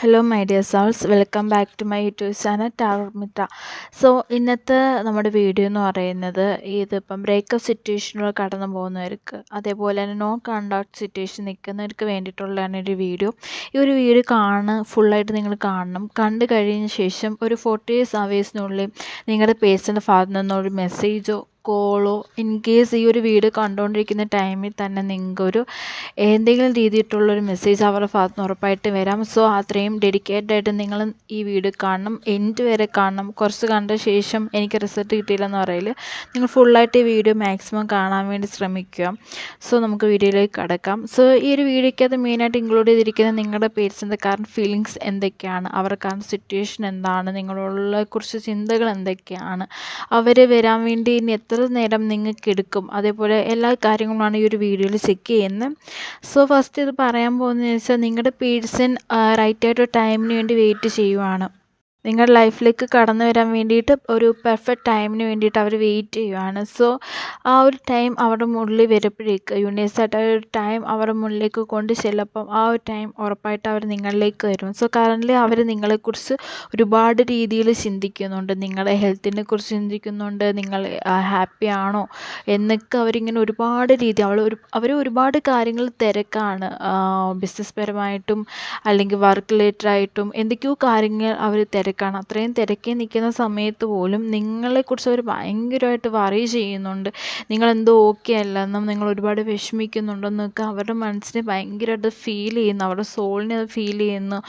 Hello my dear souls, welcome back to my YouTube channel ടാവർ മിത്ര. So ഇന്നത്തെ നമ്മുടെ വീഡിയോ എന്ന് പറയുന്നത് ഇതിപ്പം ബ്രേക്കപ്പ് സിറ്റുവേഷനിലൂടെ കടന്നു പോകുന്നവർക്ക്, അതേപോലെ തന്നെ നോ കോണ്ടാക്ട് സിറ്റുവേഷൻ നിൽക്കുന്നവർക്ക് വേണ്ടിയിട്ടുള്ളതാണ് ഒരു വീഡിയോ. ഈ ഒരു വീഡിയോ ഫുള്ളായിട്ട് നിങ്ങൾ കാണണം. കണ്ടു കഴിഞ്ഞ ശേഷം ഒരു 48 അവേഴ്സിനുള്ളിൽ നിങ്ങളുടെ പേഴ്സണൽ ഭാഗത്തു നിന്നൊരു മെസ്സേജോ കോളോ ഇൻ കേസ് ഈ ഒരു വീഡിയോ കണ്ടുകൊണ്ടിരിക്കുന്ന ടൈമിൽ തന്നെ നിങ്ങൾക്കൊരു എന്തെങ്കിലും രീതിയിലുള്ളൊരു മെസ്സേജ് അവരുടെ ഭാഗത്ത് നിന്ന് ഉറപ്പായിട്ട് വരാം. സോ അത്രയും ഡെഡിക്കേറ്റഡ് ആയിട്ട് നിങ്ങൾ ഈ വീഡിയോ കാണണം, എൻഡ് വരെ കാണണം. കുറച്ച് കണ്ട ശേഷം എനിക്ക് റിസൾട്ട് കിട്ടിയില്ലെന്ന് പറയില്ല, നിങ്ങൾ ഫുള്ളായിട്ട് ഈ വീഡിയോ മാക്സിമം കാണാൻ വേണ്ടി ശ്രമിക്കുക. സോ നമുക്ക് വീഡിയോയിലേക്ക് കടക്കാം. സോ ഈ ഒരു വീഡിയോയ്ക്കകത്ത് മെയിനായിട്ട് ഇൻക്ലൂഡ് ചെയ്തിരിക്കുന്ന നിങ്ങളുടെ പേഴ്സൻ്റെ കറണ്ട് ഫീലിങ്സ് എന്തൊക്കെയാണ്, അവരുടെ കറണ്ട് സിറ്റുവേഷൻ എന്താണ്, നിങ്ങളോടുള്ള കുറിച്ച് ചിന്തകൾ എന്തൊക്കെയാണ്, അവർ വരാൻ വേണ്ടി ഇനി എത്ര നേരം നിങ്ങൾക്ക് എടുക്കും, അതേപോലെ എല്ലാ കാര്യങ്ങളുമാണ് ഈ ഒരു വീഡിയോയിൽ ചെക്ക് ചെയ്യുന്നത്. സോ ഫസ്റ്റ് ഇത് പറയാൻ പോകുന്നതെന്ന് വെച്ചാൽ നിങ്ങളുടെ പേഴ്സൺ റൈറ്റായിട്ടൊരു ടൈമിന് വേണ്ടി വെയിറ്റ് ചെയ്യുവാണ്. നിങ്ങളുടെ ലൈഫിലേക്ക് കടന്നു വരാൻ വേണ്ടിയിട്ട് ഒരു പെർഫെക്റ്റ് ടൈമിന് വേണ്ടിയിട്ട് അവർ വെയിറ്റ് ചെയ്യുവാണ്. സോ ആ ഒരു ടൈം അവരുടെ മുന്നിൽ വരുമ്പോഴേക്ക് യൂണിവേഴ്സായിട്ട് ആ ഒരു ടൈം അവരുടെ മുന്നിലേക്ക് കൊണ്ട് ചെല്ലുമ്പം ആ ഒരു ടൈം ഉറപ്പായിട്ട് അവർ നിങ്ങളിലേക്ക് വരും. സോ കറൻ്റ് അവർ നിങ്ങളെക്കുറിച്ച് ഒരുപാട് രീതിയിൽ ചിന്തിക്കുന്നുണ്ട്. നിങ്ങളുടെ ഹെൽത്തിനെ കുറിച്ച് ചിന്തിക്കുന്നുണ്ട്, നിങ്ങൾ ഹാപ്പി ആണോ എന്നൊക്കെ അവരിങ്ങനെ ഒരുപാട് രീതി അവർ ഒരുപാട് കാര്യങ്ങൾ തിരക്കാണ്. ബിസിനസ് പരമായിട്ടും അല്ലെങ്കിൽ വർക്ക് റിലേറ്റഡായിട്ടും എന്തൊക്കെയോ കാര്യങ്ങൾ അവർ തിരക്കാണ്. അത്രയും തിരക്കി നിൽക്കുന്ന സമയത്ത് പോലും നിങ്ങളെക്കുറിച്ച് അവർ ഭയങ്കരമായിട്ട് വറി ചെയ്യുന്നുണ്ട്. നിങ്ങളെന്തോ ഓക്കെ അല്ലെന്നും നിങ്ങൾ ഒരുപാട് വിഷമിക്കുന്നുണ്ടെന്നൊക്കെ അവരുടെ മനസ്സിനെ ഭയങ്കരമായിട്ട് ഫീൽ ചെയ്യുന്നു, അവരുടെ സോളിനെ അത് ഫീൽ ചെയ്യുന്നു.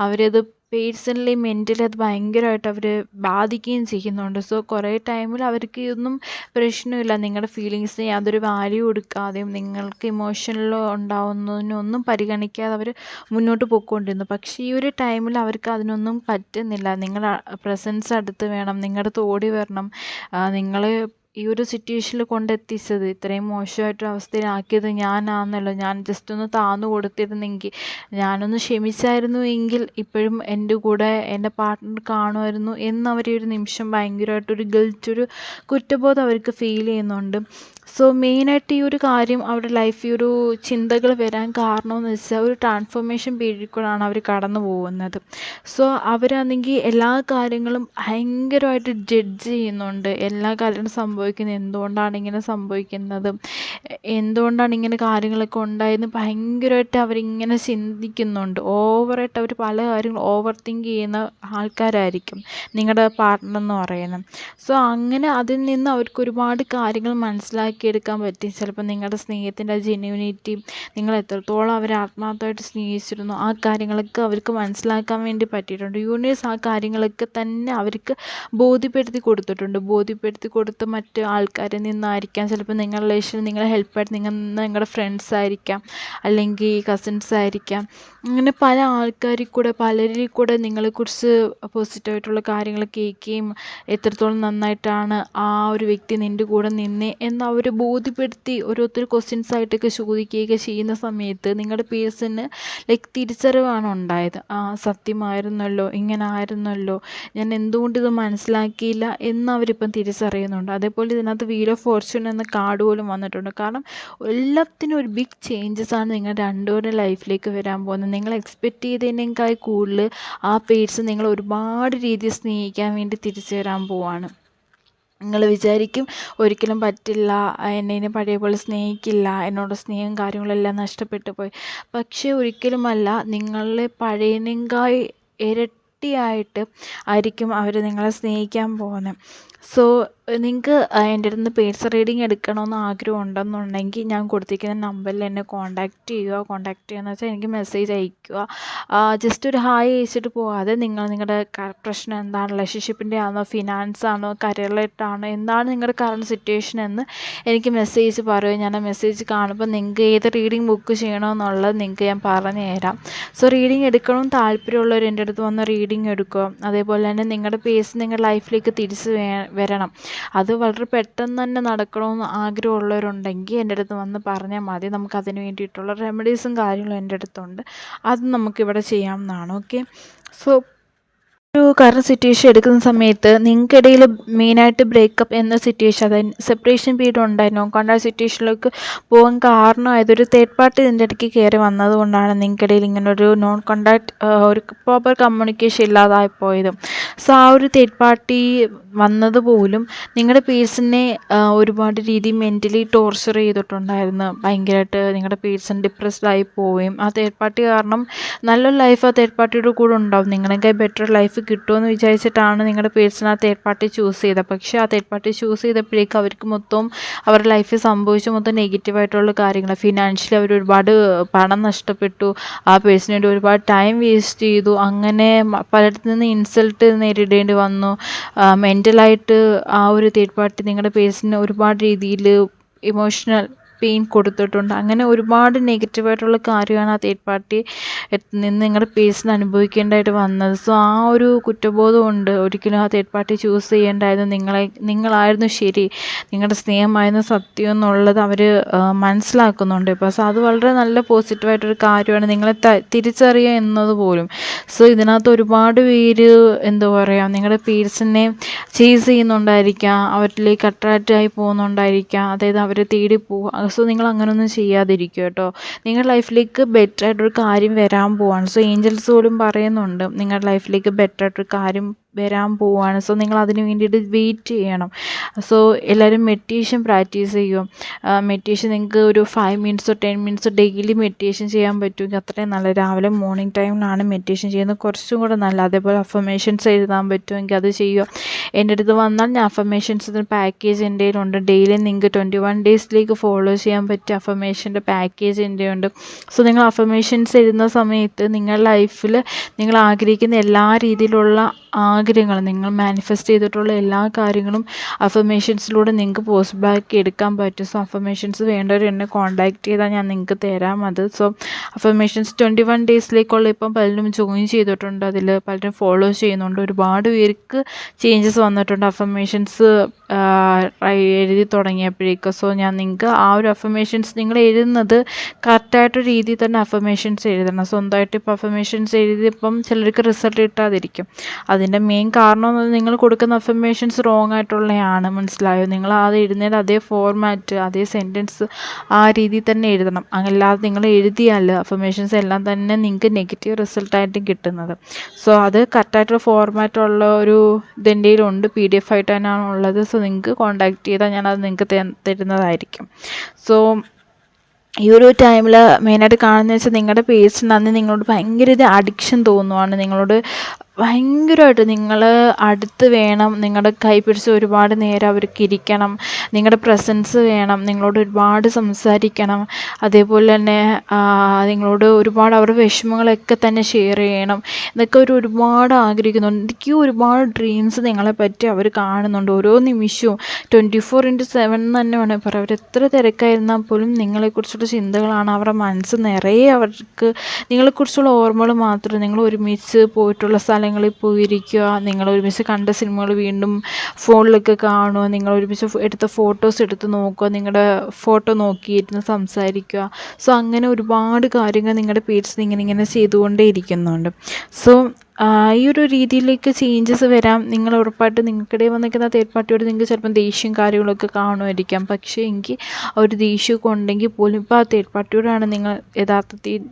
അവരത് പേഴ്സണലി മെൻ്റലി അത് ഭയങ്കരമായിട്ട് അവർ ബാധിക്കുകയും ചെയ്യുന്നുണ്ട്. സോ കുറേ ടൈമിൽ അവർക്ക് ഇതൊന്നും പ്രശ്നമില്ല, നിങ്ങളുടെ ഫീലിങ്സിന് യാതൊരു വാല്യൂ കൊടുക്കാതെയും നിങ്ങൾക്ക് ഇമോഷണലോ ഉണ്ടാവുന്നതിനൊന്നും പരിഗണിക്കാതെ അവർ മുന്നോട്ട് പോയിക്കൊണ്ടിരുന്നു. പക്ഷേ ഈ ഒരു ടൈമിൽ അവർക്ക് അതിനൊന്നും പറ്റുന്നില്ല. നിങ്ങളുടെ പ്രസൻസ് അടുത്ത് വേണം, നിങ്ങളുടെ അടുത്ത് ഓടി വരണം. നിങ്ങൾ ഈ ഒരു സിറ്റുവേഷനിൽ കൊണ്ടെത്തിച്ചത്, ഇത്രയും മോശമായിട്ടൊരു അവസ്ഥയിലാക്കിയത് ഞാനാണെന്നല്ലോ. ഞാൻ ജസ്റ്റ് ഒന്ന് താന്നു കൊടുത്തിരുന്നെങ്കിൽ, ഞാനൊന്ന് ക്ഷമിച്ചായിരുന്നു എങ്കിൽ ഇപ്പോഴും എൻ്റെ കൂടെ എൻ്റെ പാർട്ട്ണർ കാണുമായിരുന്നു എന്നവർ ഒരു നിമിഷം ഭയങ്കരമായിട്ടൊരു ഗിൽറ്റ്, ഒരു കുറ്റബോധം അവർക്ക് ഫീൽ ചെയ്യുന്നുണ്ട്. സോ മെയിനായിട്ട് ഈ ഒരു കാര്യം അവരുടെ ലൈഫിൽ ഒരു ചിന്തകൾ വരാൻ കാരണമെന്ന് വെച്ചാൽ ഒരു ട്രാൻസ്ഫോർമേഷൻ പീരീഡിൽ കൂടെയാണ് അവർ കടന്നു പോകുന്നത്. സോ അവരാണെങ്കിൽ എല്ലാ കാര്യങ്ങളും ഭയങ്കരമായിട്ട് ജഡ്ജ് ചെയ്യുന്നുണ്ട്. എല്ലാ കാര്യങ്ങളും സംഭവിക്കുന്നത് എന്തുകൊണ്ടാണ് ഇങ്ങനെ സംഭവിക്കുന്നത്, എന്തുകൊണ്ടാണ് ഇങ്ങനെ കാര്യങ്ങളൊക്കെ ഉണ്ടായെന്ന് ഭയങ്കരമായിട്ട് അവരിങ്ങനെ ചിന്തിക്കുന്നുണ്ട്. ഓവറായിട്ട് അവർ പല കാര്യങ്ങളും ഓവർ തിങ്ക് ചെയ്യുന്ന ആൾക്കാരായിരിക്കും നിങ്ങളുടെ പാർട്ട്ണർ എന്ന് പറയുന്നത്. സോ അങ്ങനെ അതിൽ നിന്ന് അവർക്ക് ഒരുപാട് കാര്യങ്ങൾ മനസ്സിലാക്കിയെടുക്കാൻ പറ്റി. ചിലപ്പോൾ നിങ്ങളുടെ സ്നേഹത്തിൻ്റെ ജെന്യൂനിറ്റി, നിങ്ങൾ എത്രത്തോളം അവരെ ആത്മാർത്ഥമായിട്ട് സ്നേഹിച്ചിരുന്നു, ആ കാര്യങ്ങളൊക്കെ അവർക്ക് മനസ്സിലാക്കാൻ വേണ്ടി പറ്റിയിട്ടുണ്ട്. യൂണിവേഴ്സ് ആ കാര്യങ്ങളൊക്കെ തന്നെ അവർക്ക് ബോധ്യപ്പെടുത്തി കൊടുത്തിട്ടുണ്ട്. ബോധ്യപ്പെടുത്തി കൊടുത്ത മറ്റ് ആൾക്കാരിൽ നിന്നായിരിക്കാം, ചിലപ്പോൾ നിങ്ങളുടെ റിലേഷൻ നിങ്ങളെ ഹെൽപ്പായിട്ട് നിങ്ങളുടെ ഫ്രണ്ട്സ് ആയിരിക്കാം, അല്ലെങ്കിൽ കസിൻസ് ആയിരിക്കാം. അങ്ങനെ പല ആൾക്കാരിൽ കൂടെ പലരിൽ കൂടെ നിങ്ങളെക്കുറിച്ച് പോസിറ്റീവായിട്ടുള്ള കാര്യങ്ങൾ കേൾക്കുകയും എത്രത്തോളം നന്നായിട്ടാണ് ആ ഒരു വ്യക്തി നിൻ്റെ കൂടെ നിന്നേ എന്ന് അവർ ബോധ്യപ്പെടുത്തി ഓരോരുത്തർ ക്വസ്റ്റ്യൻസ് ആയിട്ടൊക്കെ ചോദിക്കുകയൊക്കെ ചെയ്യുന്ന സമയത്ത് നിങ്ങളുടെ പേഴ്സണ് ലൈക്ക് തിരിച്ചറിവാണ് ഉണ്ടായത്. ആ സത്യമായിരുന്നല്ലോ, ഇങ്ങനെ ആയിരുന്നല്ലോ, ഞാൻ എന്തുകൊണ്ട് ഇത് മനസ്സിലാക്കിയില്ല എന്നവരിപ്പം തിരിച്ചറിയുന്നുണ്ട്. അതേപോലെ ഇതിനകത്ത് വീൽ ഓഫ് ഫോർച്യൂൺ എന്ന കാർഡ് പോലും വന്നിട്ടുണ്ട്. കാരണം എല്ലാത്തിനും ഒരു ബിഗ് ചേഞ്ചസ് ആണ് നിങ്ങൾ രണ്ടുപേരുടെ ലൈഫിലേക്ക് വരാൻ പോകുന്നത്. നിങ്ങൾ എക്സ്പെക്റ്റ് ചെയ്തതിനേക്കാൾ കൂടുതൽ ആ പേഴ്സൺ നിങ്ങൾ ഒരുപാട് രീതിയിൽ സ്നേഹിക്കാൻ വേണ്ടി തിരിച്ചു വരാൻ പോവാണ്. നിങ്ങൾ വിചാരിക്കും ഒരിക്കലും പറ്റില്ല, എന്നെ പഴയ പോലെ സ്നേഹിക്കില്ല, എന്നോട് സ്നേഹവും കാര്യങ്ങളെല്ലാം നഷ്ടപ്പെട്ടു പോയി. പക്ഷേ ഒരിക്കലുമല്ല, നിങ്ങളെ പഴയതിനേക്കാൾ ഇരട്ടിയായിട്ട് ആയിരിക്കും അവർ നിങ്ങളെ സ്നേഹിക്കാൻ പോകുന്നത്. സോ നിങ്ങൾക്ക് എൻ്റെ അടുത്ത് നിന്ന് പേഴ്സണൽ റീഡിങ് എടുക്കണമെന്ന് ആഗ്രഹം ഉണ്ടെന്നുണ്ടെങ്കിൽ ഞാൻ കൊടുത്തിരിക്കുന്ന നമ്പറിൽ എന്നെ കോൺടാക്റ്റ് ചെയ്യുക. കോൺടാക്റ്റ് ചെയ്യുകയെന്ന് വെച്ചാൽ എനിക്ക് മെസ്സേജ് അയയ്ക്കുക. ജസ്റ്റ് ഒരു ഹായ് അയച്ചിട്ട് പോകാതെ നിങ്ങളുടെ പ്രശ്നം എന്താണ്, റിലേഷൻഷിപ്പിൻ്റെ ആണോ, ഫിനാൻസ് ആണോ, കരിയർ റിലേറ്റഡ് എന്താണ് നിങ്ങളുടെ കറണ്ട് സിറ്റുവേഷൻ എന്ന് എനിക്ക് മെസ്സേജ് പറയുക. ഞാൻ ആ മെസ്സേജ് കാണുമ്പോൾ നിങ്ങൾക്ക് ഏത് റീഡിങ് ബുക്ക് ചെയ്യണമെന്നുള്ളത് നിങ്ങൾക്ക് ഞാൻ പറഞ്ഞു തരാം. സോ റീഡിങ് എടുക്കണമെന്ന് താല്പര്യമുള്ളവർ എൻ്റെ അടുത്ത് വന്ന് റീഡിങ് എടുക്കുക. അതേപോലെ തന്നെ നിങ്ങളുടെ പേഴ്സൺ നിങ്ങളുടെ ലൈഫിലേക്ക് തിരിച്ച് വരണം, അത് വളരെ പെട്ടെന്ന് തന്നെ നടക്കണമെന്ന് ആഗ്രഹമുള്ളവരുണ്ടെങ്കിൽ എൻ്റെ അടുത്ത് വന്ന് പറഞ്ഞാൽ മതി. നമുക്കതിന് വേണ്ടിയിട്ടുള്ള റെമഡീസും കാര്യങ്ങളും എൻ്റെ അടുത്തുണ്ട്, അത് നമുക്കിവിടെ ചെയ്യാവുന്നതാണ്. ഓക്കെ. സോ ഒരു കറണ്ട് സിറ്റുവേഷൻ എടുക്കുന്ന സമയത്ത് നിങ്ങൾക്കിടയിൽ മെയിനായിട്ട് ബ്രേക്കപ്പ് എന്ന സിറ്റുവേഷൻ, അതായത് സെപ്പറേഷൻ പീരീഡ് ഉണ്ടായിരുന്നു. കോൺടാക്ട് സിറ്റുവേഷനിലേക്ക് പോകാൻ കാരണമായത് ഒരു തേർഡ് പാർട്ടി ഇതിൻ്റെ ഇടയ്ക്ക് കയറി വന്നതുകൊണ്ടാണ് നിങ്ങൾക്കിടയിൽ ഇങ്ങനെ ഒരു നോൺ കോൺടാക്ട്, ഒരു പ്രോപ്പർ കമ്മ്യൂണിക്കേഷൻ ഇല്ലാതായി പോയതും. സോ ആ ഒരു തേർഡ് പാർട്ടി വന്നത് പോലും നിങ്ങളുടെ പേഴ്സണിനെ ഒരുപാട് രീതിയിൽ മെൻ്റലി ടോർച്ചർ ചെയ്തിട്ടുണ്ടായിരുന്നു. ഭയങ്കരമായിട്ട് നിങ്ങളുടെ പേഴ്സൺ ഡിപ്രസ്ഡ് ആയി പോവുകയും ആ തേർഡ് പാർട്ടി കാരണം നല്ലൊരു ലൈഫ് ആ തേർഡ് പാർട്ടിയുടെ കൂടെ ഉണ്ടാവും. നിങ്ങളെക്കാൾ ബെറ്റർ ലൈഫ് കിട്ടുമെന്ന് വിചാരിച്ചിട്ടാണ് നിങ്ങളുടെ പേഴ്സൺ ആ തേർഡ് പാർട്ടി ചൂസ് ചെയ്തത്. പക്ഷേ ആ തേർഡ് പാർട്ടി ചൂസ് ചെയ്തപ്പോഴേക്കും അവർക്ക് മൊത്തം അവരുടെ ലൈഫിൽ സംഭവിച്ച മൊത്തം നെഗറ്റീവായിട്ടുള്ള കാര്യങ്ങൾ. ഫിനാൻഷ്യലി അവർ ഒരുപാട് പണം നഷ്ടപ്പെട്ടു, ആ പേഴ്സണിന് വേണ്ടി ഒരുപാട് ടൈം വേസ്റ്റ് ചെയ്തു, അങ്ങനെ പലയിടത്തു നിന്ന് ഇൻസൾട്ട് നേരിടേണ്ടി വന്നു. മെൻ്റലായിട്ട് ആ ഒരു തേർഡ് പാർട്ടി നിങ്ങളുടെ പേഴ്സണിന് ഒരുപാട് രീതിയിൽ ഇമോഷണൽ പെയിൻ കൊടുത്തിട്ടുണ്ട്. അങ്ങനെ ഒരുപാട് നെഗറ്റീവായിട്ടുള്ള കാര്യമാണ് ആ തേർഡ് പാർട്ടി നിന്ന് നിങ്ങളുടെ പേഴ്സൺ അനുഭവിക്കേണ്ടതായിട്ട് വന്നത്. സോ ആ ഒരു കുറ്റബോധം കൊണ്ട് ഒരിക്കലും ആ തേർഡ് പാർട്ടി ചൂസ് ചെയ്യേണ്ടായിരുന്നു. നിങ്ങളായിരുന്നു ശരി, നിങ്ങളുടെ സ്നേഹമായിരുന്നു സത്യം എന്നുള്ളത് അവർ മനസ്സിലാക്കുന്നുണ്ട് ഇപ്പോൾ. സോ അത് വളരെ നല്ല പോസിറ്റീവായിട്ടൊരു കാര്യമാണ്, നിങ്ങളെ തിരിച്ചറിയുക എന്നത് പോലും. സോ ഇതിനകത്ത് ഒരുപാട് പേര് എന്താ പറയുക, നിങ്ങളുടെ പേഴ്സണിനെ ചേസ് ചെയ്യുന്നുണ്ടായിരിക്കാം, അവരിലേക്ക് അട്രാക്റ്റായി പോകുന്നുണ്ടായിരിക്കാം, അതായത് അവരെ തേടി പോവുക. സോ നിങ്ങൾ അങ്ങനെയൊന്നും ചെയ്യാതിരിക്കുക കേട്ടോ. നിങ്ങളുടെ ലൈഫിലേക്ക് ബെറ്ററായിട്ടൊരു കാര്യം വരാൻ പോവാണ്. സോ ഏഞ്ചൽസ് പോലും പറയുന്നുണ്ട് നിങ്ങളുടെ ലൈഫിലേക്ക് ബെറ്ററായിട്ടൊരു കാര്യം വരാൻ പോവുകയാണ്. സോ നിങ്ങൾ അതിന് വേണ്ടിയിട്ട് വെയിറ്റ് ചെയ്യണം. സോ എല്ലാവരും മെഡിറ്റേഷൻ പ്രാക്ടീസ് ചെയ്യും. മെഡിറ്റേഷൻ നിങ്ങൾക്ക് ഒരു 5 മിനിറ്റ്സോ 10 മിനിറ്റ്സോ ഡെയിലി മെഡിറ്റേഷൻ ചെയ്യാൻ പറ്റുമെങ്കിൽ അത്രയും നല്ല. രാവിലെ മോർണിംഗ് ടൈമിലാണ് മെഡിറ്റേഷൻ ചെയ്യുന്നത് കുറച്ചും കൂടെ നല്ല. അതേപോലെ അഫർമേഷൻസ് എഴുതാൻ പറ്റുമെങ്കിൽ അത് ചെയ്യുക. എൻ്റെ അടുത്ത് വന്നാൽ ഞാൻ അഫർമേഷൻസിന് പാക്കേജ് എൻ്റെ കയ്യിലുണ്ട്. ഡെയിലി നിങ്ങൾക്ക് 21 ഡേയ്സിലേക്ക് ഫോളോ ചെയ്യാൻ പറ്റിയ അഫർമേഷൻ്റെ പാക്കേജ് എൻ്റെ ഉണ്ട്. സോ നിങ്ങൾ അഫർമേഷൻസ് എഴുതുന്ന സമയത്ത് നിങ്ങളുടെ ലൈഫിൽ നിങ്ങൾ ആഗ്രഹിക്കുന്ന എല്ലാ രീതിയിലുള്ള ആഗ്രഹങ്ങൾ, നിങ്ങൾ മാനിഫെസ്റ്റ് ചെയ്തിട്ടുള്ള എല്ലാ കാര്യങ്ങളും അഫർമേഷൻസിലൂടെ നിങ്ങൾക്ക് പോസിബിളാക്കി എടുക്കാൻ പറ്റും. സോ അഫർമേഷൻസ് വേണ്ടവർ എന്നെ കോൺടാക്ട് ചെയ്താൽ ഞാൻ നിങ്ങൾക്ക് തരാം അത്. സോ അഫർമേഷൻസ് 21 ഡേയ്സിലേക്കുള്ള ഇപ്പം പലരും ജോയിൻ ചെയ്തിട്ടുണ്ട്, അതിൽ പലരും ഫോളോ ചെയ്യുന്നുണ്ട്. ഒരുപാട് പേർക്ക് ചേഞ്ചസ് വന്നിട്ടുണ്ട് അഫർമേഷൻസ് എഴുതി തുടങ്ങിയപ്പോഴേക്കും. സോ ഞാൻ നിങ്ങൾക്ക് ആ ഒരു അഫർമേഷൻസ് നിങ്ങൾ എഴുതുന്നത് കറക്റ്റായിട്ടൊരു രീതിയിൽ തന്നെ അഫർമേഷൻസ് എഴുതണം. സ്വന്തമായിട്ട് ഇപ്പോൾ അഫർമേഷൻസ് എഴുതിയപ്പം ചിലർക്ക് റിസൾട്ട് കിട്ടാതിരിക്കും. അതിൻ്റെ മെയിൻ കാരണം എന്ന് നിങ്ങൾ കൊടുക്കുന്ന അഫർമേഷൻസ് റോങ് ആയിട്ടുള്ളതാണ്, മനസ്സിലായോ? നിങ്ങൾ അത് എഴുതുന്നതിൻ്റെ അതേ ഫോർമാറ്റ്, അതേ സെൻറ്റൻസ് ആ രീതിയിൽ തന്നെ എഴുതണം. അല്ലാതെ നിങ്ങൾ എഴുതിയാൽ അഫർമേഷൻസ് എല്ലാം തന്നെ നിങ്ങൾക്ക് നെഗറ്റീവ് റിസൾട്ടായിട്ടും കിട്ടുന്നത്. സോ അത് കറക്റ്റായിട്ടുള്ള ഫോർമാറ്റുള്ള ഒരു ഇതിൻ്റെ ഉണ്ട്, PDF ആയിട്ട് തന്നെയാണ് ഉള്ളത്. സോ നിങ്ങൾക്ക് കോൺടാക്ട് ചെയ്താൽ ഞാനത് നിങ്ങൾക്ക് തരുന്നതായിരിക്കും. സോ ഈ ഒരു ടൈമിൽ മെയിനായിട്ട് കാണുന്നത് വെച്ചാൽ നിങ്ങളുടെ പേഴ്സൺ അന്ന് നിങ്ങളോട് ഭയങ്കര ഇത് അഡിക്ഷൻ തോന്നുവാണ്. നിങ്ങളോട് ഭയങ്കരമായിട്ട് നിങ്ങൾ അടുത്ത് വേണം, നിങ്ങളുടെ കൈ പിടിച്ച് ഒരുപാട് നേരം അവർക്ക് ഇരിക്കണം, നിങ്ങളുടെ പ്രസൻസ് വേണം, നിങ്ങളോട് ഒരുപാട് സംസാരിക്കണം. അതേപോലെ തന്നെ നിങ്ങളോട് ഒരുപാട് അവരുടെ വിഷമങ്ങളൊക്കെ തന്നെ ഷെയർ ചെയ്യണം എന്നൊക്കെ ഒരുപാട് ആഗ്രഹിക്കുന്നുണ്ട്. എനിക്ക് ഒരുപാട് ഡ്രീംസ് നിങ്ങളെ പറ്റി അവർ കാണുന്നുണ്ട്. ഓരോ നിമിഷവും 24/7 തന്നെ വേണമെങ്കിൽ പറയാം. അവർ എത്ര തിരക്കായിരുന്നാൽ പോലും നിങ്ങളെക്കുറിച്ചുള്ള ചിന്തകളാണ് അവരുടെ മനസ്സ് നിറയെ. അവർക്ക് നിങ്ങളെക്കുറിച്ചുള്ള ഓർമ്മകൾ മാത്രം. നിങ്ങൾ ഒരുമിച്ച് പോയിട്ടുള്ള സ്ഥലങ്ങളിൽ പോയിരിക്കുക, നിങ്ങൾ ഒരുമിച്ച് കണ്ട സിനിമകൾ വീണ്ടും ഫോണിലൊക്കെ കാണുക, നിങ്ങൾ ഒരുമിച്ച് എടുത്ത ഫോട്ടോസ് എടുത്ത് നോക്കുക, നിങ്ങളുടെ ഫോട്ടോ നോക്കിയിരുന്ന് സംസാരിക്കുക. സോ അങ്ങനെ ഒരുപാട് കാര്യങ്ങൾ നിങ്ങളുടെ പേഴ്സൺ ഇങ്ങനെ ചെയ്തുകൊണ്ടേ ഇരിക്കുന്നുണ്ട്. സോ ഈ ഒരു രീതിയിലേക്ക് ചേഞ്ചസ് വരാം. നിങ്ങൾ ഉറപ്പായിട്ട് നിങ്ങൾക്കിടയിൽ വന്നിരിക്കുന്ന തേർഡ് പാർട്ടിയോട് നിങ്ങൾക്ക് ചിലപ്പം ദേഷ്യം കാര്യങ്ങളൊക്കെ കാണുമായിരിക്കാം. പക്ഷേ എങ്കിൽ ആ ഒരു ദേഷ്യമൊക്കെ ഉണ്ടെങ്കിൽ പോലും ഇപ്പോൾ ആ തേർഡ് പാർട്ടിയോടാണ് നിങ്ങൾ യഥാർത്ഥത്തിൽ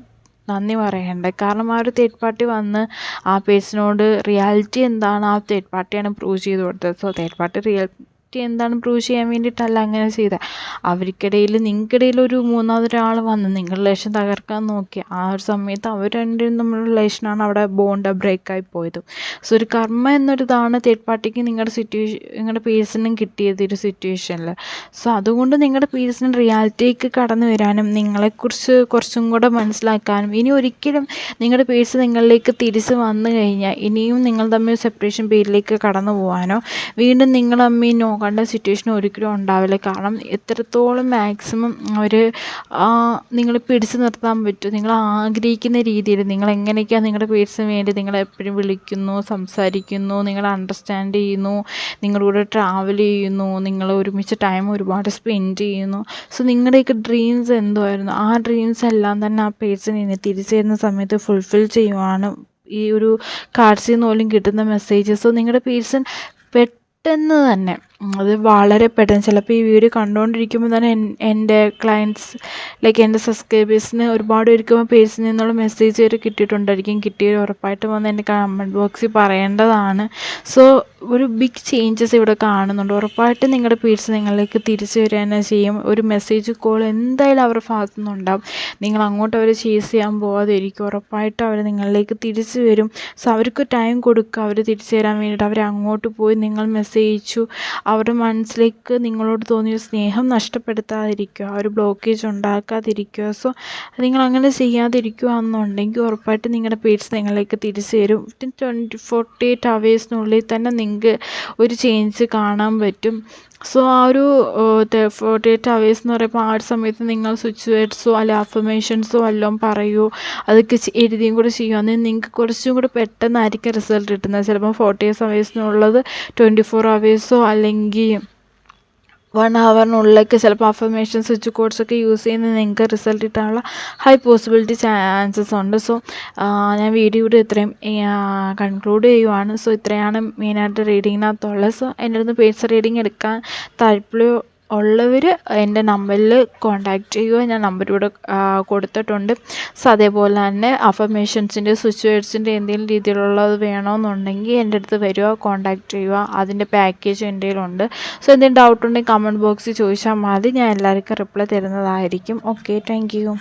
നന്ദി പറയേണ്ടത്. കാരണം ആ ഒരു തേർഡ് പാർട്ടി വന്ന് ആ പേഴ്സണോട് റിയാലിറ്റി എന്താണ് ആ തേർഡ് പാർട്ടിയാണ് പ്രൂവ് ചെയ്ത് കൊടുത്തത്. സോ തേർഡ് പാർട്ടി റിയാലിറ്റി എന്താണ് പ്രൂവ് ചെയ്യാൻ വേണ്ടിയിട്ടല്ല അങ്ങനെ ചെയ്തത്. അവർക്കിടയിൽ നിങ്ങൾക്കിടയിൽ ഒരു മൂന്നാമതൊരാൾ വന്ന് നിങ്ങളുടെ റിലേഷൻ തകർക്കാൻ നോക്കി. ആ ഒരു സമയത്ത് അവർ രണ്ടും തമ്മിലുള്ള റിലേഷനാണ് അവിടെ ബോണ്ട് ബ്രേക്കായി പോയത്. സോ ഒരു കർമ്മ എന്നൊരിതാണ് തേർഡ് പാർട്ടിക്ക് നിങ്ങളുടെ പേഴ്സണും കിട്ടിയത് ഒരു സിറ്റുവേഷനിൽ. സോ അതുകൊണ്ട് നിങ്ങളുടെ പേഴ്സൺ റിയാലിറ്റിക്ക് കടന്നു വരാനും നിങ്ങളെക്കുറിച്ച് കുറച്ചും കൂടെ മനസ്സിലാക്കാനും ഇനി ഒരിക്കലും നിങ്ങളുടെ പേഴ്സൺ നിങ്ങളിലേക്ക് തിരിച്ച് വന്നു കഴിഞ്ഞാൽ ഇനിയും നിങ്ങൾ തമ്മിൽ സെപ്പറേഷൻ പേരിലേക്ക് കടന്നു പോകാനോ വീണ്ടും നിങ്ങൾ തമ്മിൽ കണ്ട സിറ്റുവേഷൻ ഒരിക്കലും ഉണ്ടാവില്ല. കാരണം എത്രത്തോളം മാക്സിമം അവർ നിങ്ങൾ പിടിച്ചു നിർത്താൻ പറ്റും, നിങ്ങൾ ആഗ്രഹിക്കുന്ന രീതിയിൽ നിങ്ങൾ എങ്ങനെയൊക്കെയാണ് നിങ്ങളുടെ പേഴ്സണിന് വേണ്ടി നിങ്ങളെപ്പോഴും വിളിക്കുന്നു, സംസാരിക്കുന്നു, നിങ്ങൾ അണ്ടർസ്റ്റാൻഡ് ചെയ്യുന്നു, നിങ്ങളുടെ കൂടെ ട്രാവൽ ചെയ്യുന്നു, നിങ്ങൾ ഒരുമിച്ച് ടൈം ഒരുപാട് സ്പെൻഡ് ചെയ്യുന്നു. സോ നിങ്ങളുടെയൊക്കെ ഡ്രീംസ് എന്തായിരുന്നു ആ ഡ്രീംസ് എല്ലാം തന്നെ ആ പേഴ്സൺ ഇനി തിരിച്ചു തരുന്ന സമയത്ത് ഫുൾഫിൽ ചെയ്യുവാണ് ഈ ഒരു കാർഡ്സിൽ നിന്ന് പോലും കിട്ടുന്ന മെസ്സേജസ്. സോ നിങ്ങളുടെ പേഴ്സൺ പെട്ടെന്ന് തന്നെ അത് വളരെ പെട്ടെന്ന് ചിലപ്പോൾ ഈ വീഡിയോ കണ്ടുകൊണ്ടിരിക്കുമ്പോൾ തന്നെ എൻ്റെ ക്ലയൻറ്റ്സ് എൻ്റെ സബ്സ്ക്രൈബേഴ്സിന് ഒരുപാട് പേർക്ക് പേഴ്സിൽ നിന്നുള്ള മെസ്സേജ് വരെ കിട്ടിയിട്ടുണ്ടായിരിക്കും. കിട്ടിയവർ ഉറപ്പായിട്ടും വന്ന് എൻ്റെ കമൻറ്റ് ബോക്സിൽ പറയേണ്ടതാണ്. സോ ഒരു ബിഗ് ചേഞ്ചസ് ഇവിടെ കാണുന്നുണ്ട്. ഉറപ്പായിട്ടും നിങ്ങളുടെ പേഴ്സ് നിങ്ങളിലേക്ക് തിരിച്ചു വരിക തന്നെ ചെയ്യും. ഒരു മെസ്സേജ് കോൾ എന്തായാലും അവരുടെ ഭാഗത്തു നിന്നുണ്ടാവും. നിങ്ങൾ അങ്ങോട്ട് അവരെ ചേസ് ചെയ്യാൻ പോകാതിരിക്കും. ഉറപ്പായിട്ടും അവർ നിങ്ങളിലേക്ക് തിരിച്ചു വരും. സോ അവർക്ക് ടൈം കൊടുക്കുക അവർ തിരിച്ചു തരാൻ വേണ്ടിയിട്ട്. അവർ അങ്ങോട്ട് പോയി നിങ്ങൾ മെസ്സേജ് അയച്ചു അവരുടെ മനസ്സിലേക്ക് നിങ്ങളോട് തോന്നിയ സ്നേഹം നഷ്ടപ്പെടുത്താതിരിക്കുക, ഒരു ബ്ലോക്കേജ് ഉണ്ടാക്കാതിരിക്കുക. സോ നിങ്ങളങ്ങനെ ചെയ്യാതിരിക്കുക എന്നുണ്ടെങ്കിൽ ഉറപ്പായിട്ടും നിങ്ങളുടെ പേഴ്സ് നിങ്ങളിലേക്ക് തിരിച്ചു തരും. 48 ഹവേഴ്സിനുള്ളിൽ തന്നെ നിങ്ങൾക്ക് ഒരു ചേഞ്ച് കാണാൻ പറ്റും. സോ ആ ഒരു 48 ഹവേഴ്സ് എന്ന് പറയുമ്പോൾ ആ ഒരു സമയത്ത് നിങ്ങൾ സ്വിച്ച് വേർഡ്സോ അല്ലെ അഫർമേഷൻസോ വല്ലതും പറയുമോ അതൊക്കെ എഴുതിയും കൂടെ ചെയ്യുകയാണെങ്കിൽ നിങ്ങൾക്ക് കുറച്ചും കൂടെ പെട്ടെന്നായിരിക്കും റിസൾട്ട് കിട്ടുന്നത്. ചിലപ്പോൾ 48 ഹവേഴ്സിനുള്ളത് 24 ഹവേഴ്സോ അല്ലെങ്കിൽ 1 ഹവറിനുള്ളിലൊക്കെ ചിലപ്പോൾ അഫർമേഷൻ സ്വിച്ച് കോഡ്സൊക്കെ യൂസ് ചെയ്യുന്നത് നിങ്ങൾക്ക് റിസൾട്ട് കിട്ടാനുള്ള ഹൈ പോസിബിലിറ്റി ചാൻസസ് ഉണ്ട്. സോ ഞാൻ വീഡിയോയുടെ ഇത്രയും കൺക്ലൂഡ് ചെയ്യുവാണ്. സോ ഇത്രയാണ് മെയിനായിട്ട് റീഡിങ്ങിനകത്തുള്ളത്. സോ എൻ്റെ അടുത്ത് പേഴ്സണൽ റീഡിങ് എടുക്കാൻ താല്പര്യം ഉള്ളവർ എൻ്റെ നമ്പറിൽ കോൺടാക്റ്റ് ചെയ്യുക. ഞാൻ നമ്പർ ഇവിടെ കൊടുത്തിട്ടുണ്ട്. സോ അതേപോലെ തന്നെ അഫർമേഷൻസിൻ്റെ സ്വിച്ച് വേർഡ്സിൻ്റെ എന്തെങ്കിലും രീതിയിലുള്ളത് വേണമെന്നുണ്ടെങ്കിൽ എൻ്റെ അടുത്ത് വരിക, കോൺടാക്റ്റ് ചെയ്യുക. അതിൻ്റെ പാക്കേജ് എൻ്റെ കയ്യിലുണ്ട്. സോ എന്തെങ്കിലും ഡൗട്ട് ഉണ്ടെങ്കിൽ കമൻറ്റ് ബോക്സിൽ ചോദിച്ചാൽ മതി. ഞാൻ എല്ലാവർക്കും റിപ്ലൈ തരുന്നതായിരിക്കും. Okay, thank you.